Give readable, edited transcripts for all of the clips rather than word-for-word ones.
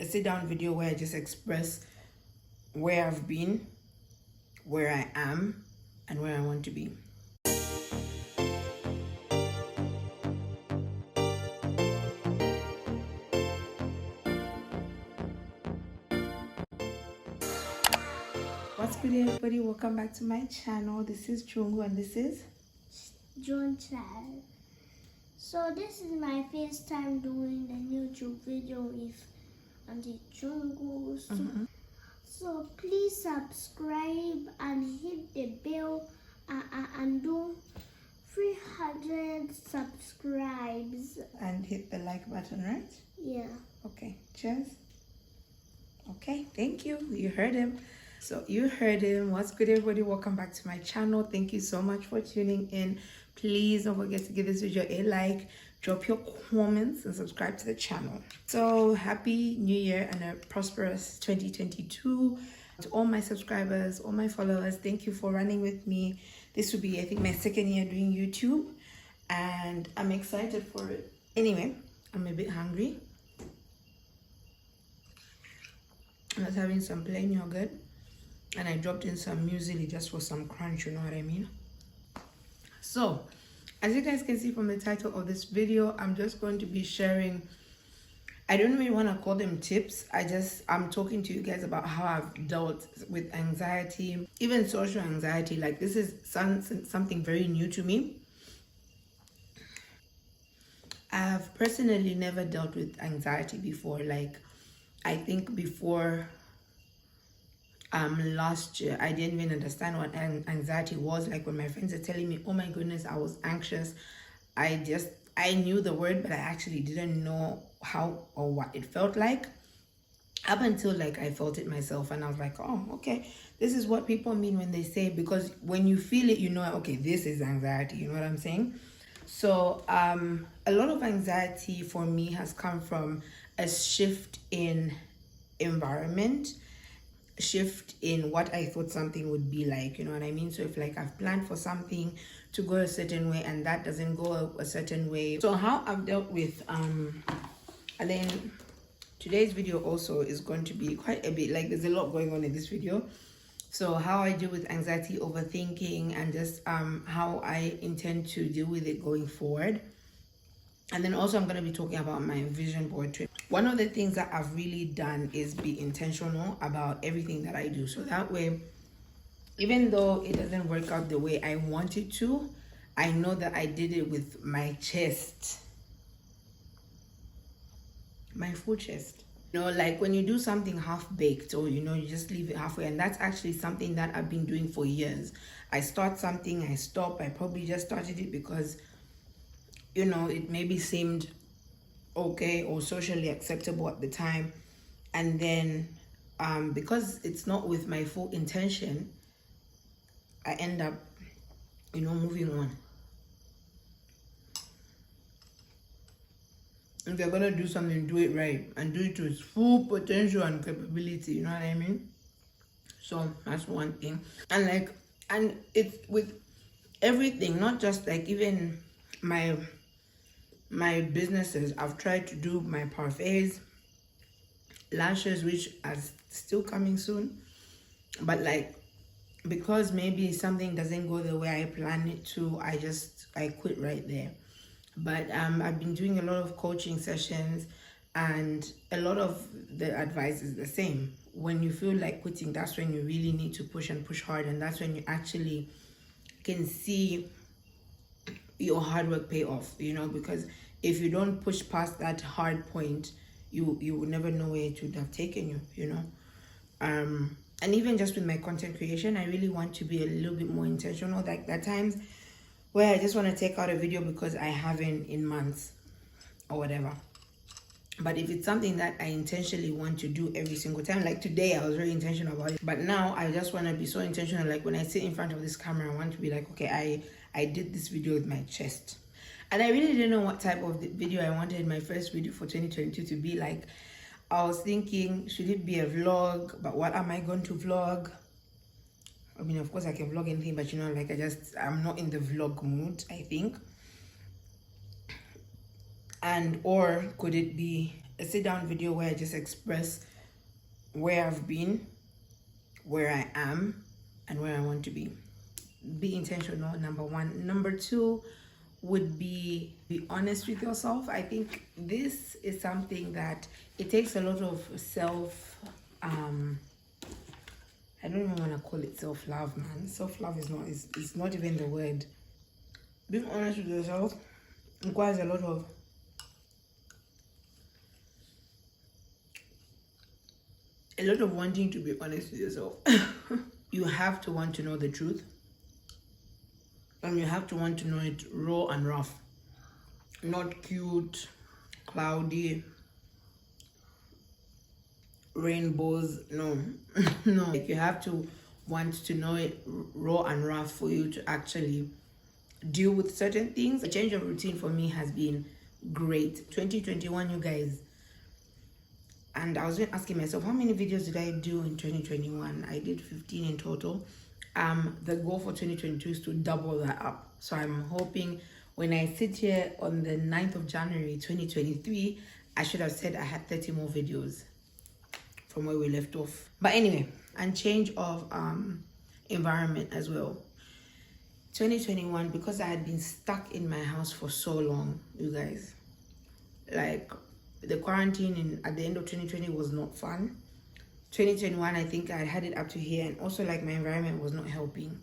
a sit-down video where I just express where I've been, where I am, and where I want to be. What's good, everybody? Welcome back to my channel. This is Chungu and this is CHIT CHAT. So this is my first time doing the YouTube video with Auntie Chungu. So please subscribe and hit the bell and do 300 subscribes. And hit the like button, right? Yeah. Okay, cheers. Okay, thank you. You heard him. So you heard him. What's good, everybody? Welcome back to my channel. Thank you so much for tuning in. Please don't forget to give this video a like, drop your comments, and subscribe to the channel. So happy new year and a prosperous 2022 to all my subscribers, all my followers. Thank you for running with me. This will be, I think, my second year doing YouTube, and I'm excited for it. Anyway, I'm a bit hungry. I was having some plain yogurt and I dropped in some muesli just for some crunch, you know what I mean? So, as you guys can see from the title of this video, I'm just going to be sharing, I don't really want to call them tips. I'm talking to you guys about how I've dealt with anxiety, even social anxiety. Like, this is something very new to me. I've personally never dealt with anxiety before. Like, I think before last year, I didn't even understand what anxiety was. Like, when my friends are telling me, oh my goodness, I was anxious, I knew the word, but I actually didn't know how or what it felt like, up until like I felt it myself, and I was like, oh, okay, this is what people mean when they say, because when you feel it, you know, okay, this is anxiety, you know what I'm saying? So a lot of anxiety for me has come from a shift in environment, shift in what I thought something would be like, you know what I mean? So if like I've planned for something to go a certain way and that doesn't go a certain way. So how I've dealt with and then today's video also is going to be quite a bit, like there's a lot going on in this video. So how I deal with anxiety, overthinking, and just how I intend to deal with it going forward. And then also I'm going to be talking about my vision board trip. One of the things that I've really done is be intentional about everything that I do. So that way, even though it doesn't work out the way I want it to, I know that I did it with my chest, my full chest. You know, like when you do something half-baked, or, you know, you just leave it halfway. And that's actually something that I've been doing for years. I start something, I stop. I probably just started it because, you know, it maybe seemed okay or socially acceptable at the time, and then because it's not with my full intention, I end up, you know, moving on. If you're gonna do something, do it right and do it to its full potential and capability, you know what I mean? So that's one thing. And it's with everything, not just like even my businesses. I've tried to do my parfaits, lashes, which are still coming soon, but like, because maybe something doesn't go the way I plan it to, I quit right there. But I've been doing a lot of coaching sessions, and a lot of the advice is the same. When you feel like quitting, that's when you really need to push and push hard, and that's when you actually can see your hard work pay off, you know, because if you don't push past that hard point, you will never know where it would have taken you, you know. And even just with my content creation, I really want to be a little bit more intentional. Like, there are times where I just want to take out a video because I haven't in months or whatever. But if it's something that I intentionally want to do every single time, like today I was very intentional about it, but now I just want to be so intentional. Like, when I sit in front of this camera, I want to be like, okay, I did this video with my chest. And I really didn't know what type of video I wanted my first video for 2022 to be like. I was thinking, should it be a vlog? But what am I going to vlog? I mean, of course I can vlog anything, but you know, like, I'm not in the vlog mood, I think. And or could it be a sit down video where I just express where I've been, where I am, and where I want to be. Be intentional, number one. Number two would be honest with yourself. I think this is something that it takes a lot of self I don't even want to call it self-love, man. Self-love is not, it's not even the word. Being honest with yourself requires a lot of wanting to be honest with yourself. You have to want to know the truth, and you have to want to know it raw and rough, not cute, cloudy, rainbows. No. No, like, you have to want to know it raw and rough for you to actually deal with certain things. A change of routine for me has been great. 2021, you guys, and I was asking myself, how many videos did I do in 2021? I did 15 in total. The goal for 2022 is to double that up. So I'm hoping when I sit here on the 9th of January 2023, I should have said I had 30 more videos from where we left off. But anyway, and change of environment as well. 2021, because I had been stuck in my house for so long, you guys, like the quarantine at the end of 2020 was not fun. 2021, I think I had it up to here, and also like my environment was not helping.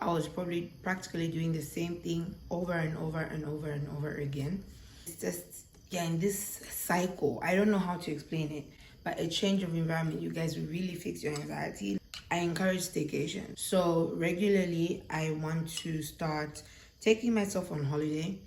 I was probably practically doing the same thing over and over and over and over again. It's just, yeah, in this cycle, I don't know how to explain it, but a change of environment, you guys, will really fix your anxiety. I encourage staycation. So regularly, I want to start taking myself on holiday,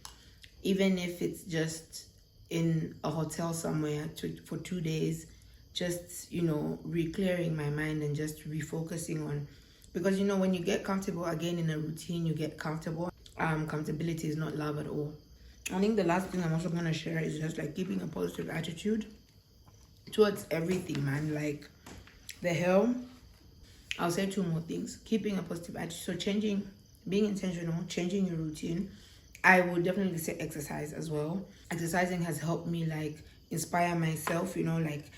even if it's just in a hotel somewhere for 2 days, just, you know, re-clearing my mind and just refocusing on, because, you know, when you get comfortable again in a routine, you get comfortable. Comfortability is not love at all. I think the last thing I'm also going to share is just like keeping a positive attitude towards everything, man. Like, the hell, I'll say 2 more things. Keeping a positive attitude, so changing, being intentional, changing your routine. I would definitely say exercise as well. Exercising has helped me like inspire myself, you know, like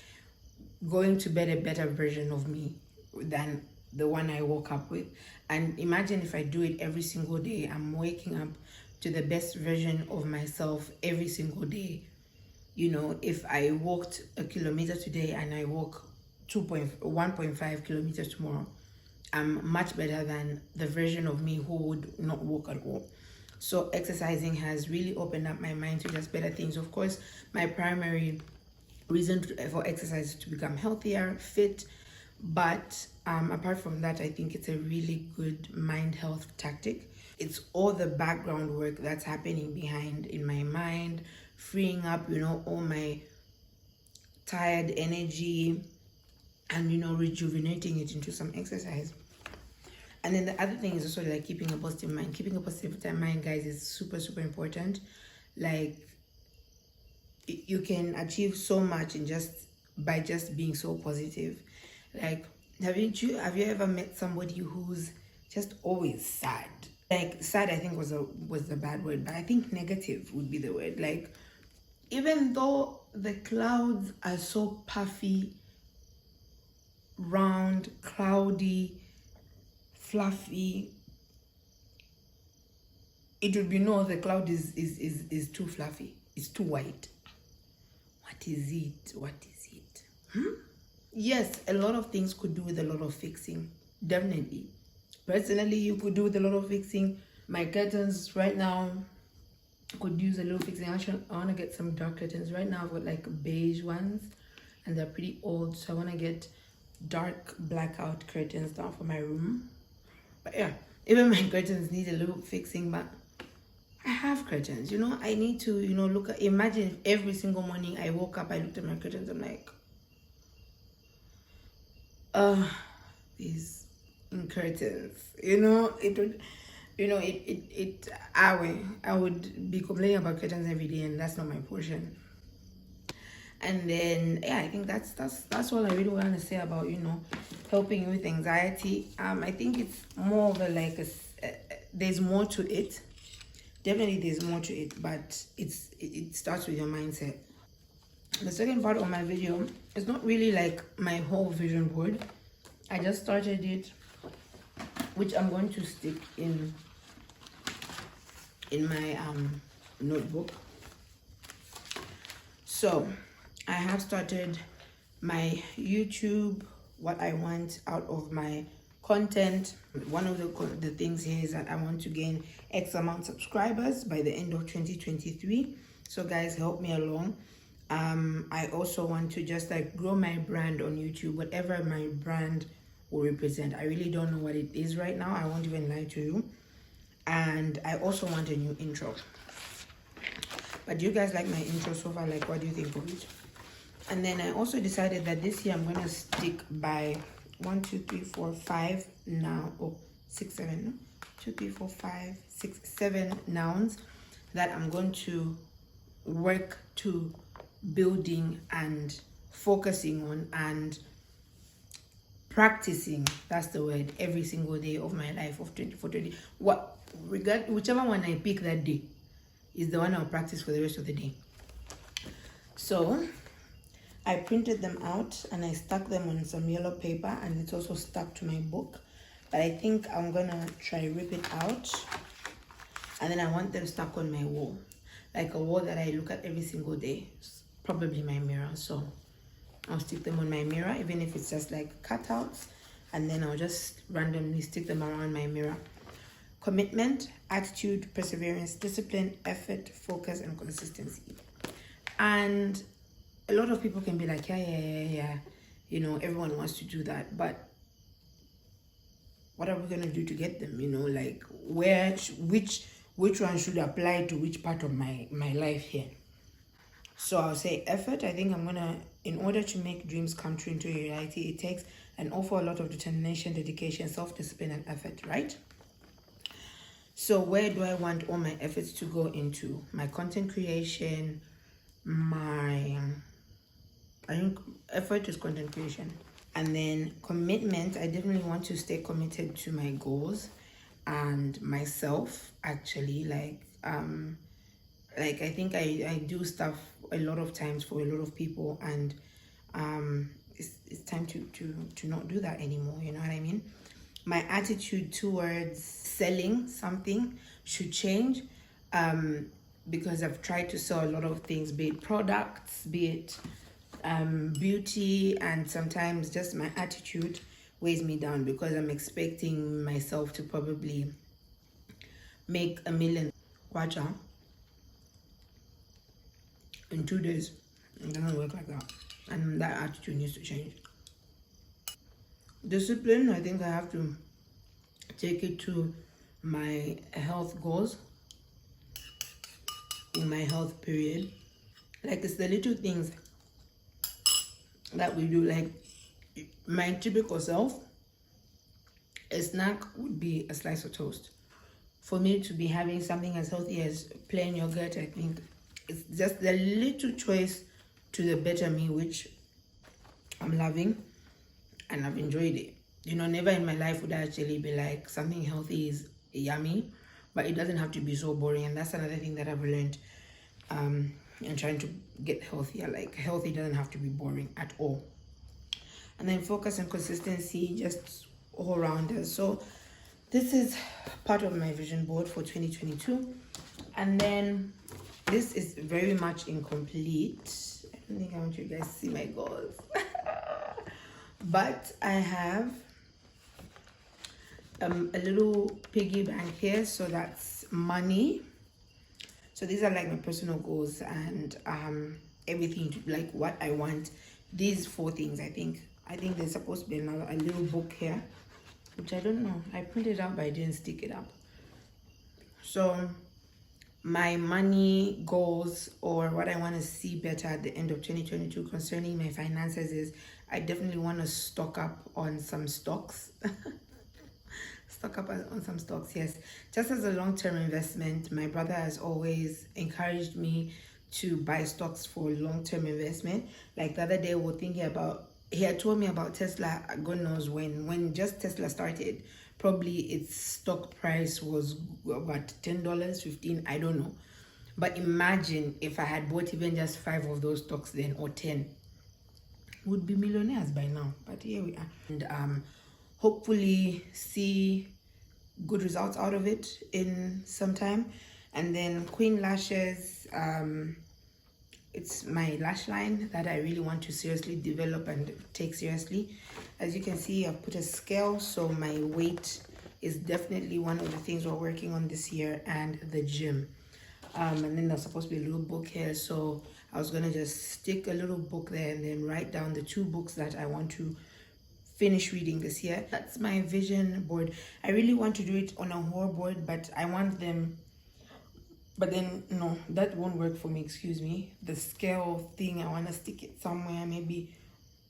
going to bed a better version of me than the one I woke up with. And imagine if I do it every single day. I'm waking up to the best version of myself every single day. You know, if I walked a kilometer today and I walk 1.5 kilometers tomorrow, I'm much better than the version of me who would not walk at all. So exercising has really opened up my mind to just better things. Of course, my primary reason for exercise is to become healthier, fit. But apart from that, I think it's a really good mind health tactic. It's all the background work that's happening behind in my mind, freeing up, you know, all my tired energy and, you know, rejuvenating it into some exercise. And then the other thing is also like keeping a positive mind. Keeping a positive mind, guys, is super, super important. Like, you can achieve so much by just being so positive. Like, have you ever met somebody who's just always sad? Like, sad, I think was the bad word, but I think negative would be the word. Like, even though the clouds are so puffy, round, cloudy, fluffy, it would be no, the cloud is too fluffy, it's too white. What is it? Yes, a lot of things could do with a lot of fixing, definitely. Personally, you could do with a lot of fixing. My curtains right now could use a little fixing. Actually, I want to get some dark curtains. Right now I've got like beige ones and they're pretty old, so I want to get dark blackout curtains down for my room. But yeah, even my curtains need a little fixing, but I have curtains, you know. I need to, you know, imagine if every single morning I woke up, I looked at my curtains, I'm like, these curtains, you know, it would, you know, I would be complaining about curtains every day, and that's not my portion. And then, yeah, I think that's all I really want to say about, you know, helping you with anxiety. I think it's more of there's more to it. Definitely there's more to it, but it starts with your mindset. the second part of my video is not really like my whole vision board. I just started it, which I'm going to stick in my notebook. So I have started my YouTube, what I want out of my content. One of the things here is that I want to gain X amount of subscribers by the end of 2023. So guys, help me along. I also want to just like grow my brand on YouTube, whatever my brand will represent. I really don't know what it is right now. I won't even lie to you. And I also want a new intro. But do you guys like my intro so far? Like, what do you think of it? And then I also decided that this year I'm going to stick by 1, 2, 3, 4, 5 now. Oh, 6, 7. No? 2, 3, 4, 5, 6, 7 nouns that I'm going to work to building and focusing on and practicing. That's the word. Every single day of my life of 24-20. Whichever one I pick that day is the one I'll practice for the rest of the day. So I printed them out and I stuck them on some yellow paper, and it's also stuck to my book. But I think I'm gonna try rip it out, and then I want them stuck on my wall, like a wall that I look at every single day. It's probably my mirror. So I'll stick them on my mirror, even if it's just like cutouts, and then I'll just randomly stick them around my mirror. Commitment, attitude, perseverance, discipline, effort, focus, and consistency. And a lot of people can be like, yeah, you know, everyone wants to do that, but what are we gonna do to get them? You know, like which one should apply to which part of my life here? So I'll say effort. I think I'm gonna, in order to make dreams come true into reality, it takes an awful lot of determination, dedication, self-discipline, and effort, right? So where do I want all my efforts to go into? My content creation, I think effort is content creation. And then commitment, I definitely want to stay committed to my goals and myself, actually. Like I think I do stuff a lot of times for a lot of people, and it's time to not do that anymore, you know what I mean? My attitude towards selling something should change, because I've tried to sell a lot of things, be it products, be it beauty, and sometimes just my attitude weighs me down because I'm expecting myself to probably make $1 million kwacha in 2 days. It doesn't work like that, and that attitude needs to change. Discipline, I think I have to take it to my health goals in my health period. Like, it's the little things that we do. Like, my typical self, a snack would be a slice of toast. For me to be having something as healthy as plain yogurt, I think it's just the little choice to the better me, which I'm loving and I've enjoyed it. You know, never in my life would I actually be like, something healthy is yummy, but it doesn't have to be so boring. And that's another thing that I've learned in trying to get healthier. Like, healthy doesn't have to be boring at all. And then focus and consistency, just all rounders. So this is part of my vision board for 2022. And then this is very much incomplete. I don't think I want you guys to see my goals. But I have a little piggy bank here, so that's money. So these are like my personal goals and everything to, like, what I want. These 4 things, I think there's supposed to be a little book here, which I don't know. I printed it out, but I didn't stick it up. So my money goals, or what I want to see better at the end of 2022 concerning my finances, is I definitely want to stock up on some stocks. Stock up on some stocks, yes. Just as a long-term investment, my brother has always encouraged me to buy stocks for long-term investment. Like the other day, we were thinking about, he had told me about Tesla, God knows when just Tesla started. Probably its stock price was what, $10, $15, I don't know. But imagine if I had bought even just 5 of those stocks then, or 10, would be millionaires by now. But here we are, and hopefully see good results out of it in some time. And then Queen Lashes, it's my lash line that I really want to seriously develop and take seriously. As you can see, I've put a scale, so my weight is definitely one of the things we're working on this year, and the gym. And then there's supposed to be a little book here, so I was gonna just stick a little book there and then write down the 2 books that I want to finish reading this year. That's my vision board. I really want to do it on a whole board, but I want them, but then no, that won't work for me, excuse me. The scale thing, I want to stick it somewhere, maybe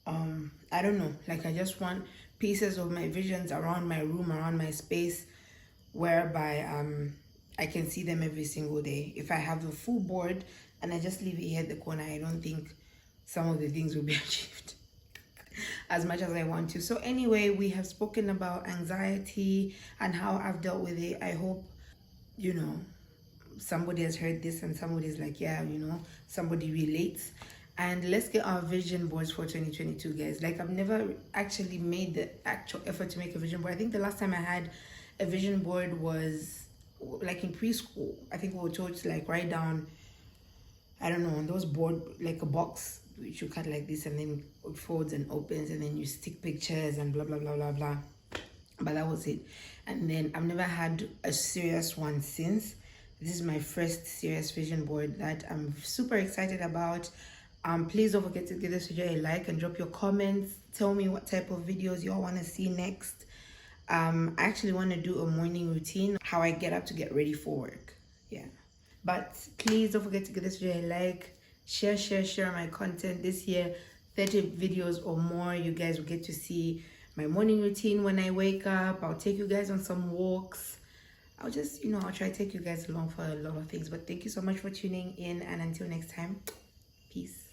I don't know, like I just want pieces of my visions around my room, around my space, whereby I can see them every single day. If I have a full board and I just leave it here at the corner, I don't think some of the things will be achieved as much as I want to. So anyway, we have spoken about anxiety and how I've dealt with it. I hope, you know, somebody has heard this and somebody's like, yeah, you know, somebody relates. And let's get our vision boards for 2022, guys. Like, I've never actually made the actual effort to make a vision board. I think the last time I had a vision board was like in preschool. I think we were told to like write down, I don't know, on those board, like a box which you cut like this and then it folds and opens and then you stick pictures and blah blah blah blah blah. But that was it. And then I've never had a serious one since. This is my first serious vision board that I'm super excited about. Please don't forget to give this video a like and drop your comments. Tell me what type of videos you all want to see next. I actually want to do a morning routine, how I get up to get ready for work. Yeah, but please don't forget to give this video a like, share my content. This year, 30 videos or more, you guys will get to see my morning routine when I wake up. I'll take you guys on some walks. I'll just, you know, I'll try to take you guys along for a lot of things. But thank you so much for tuning in, and until next time, peace.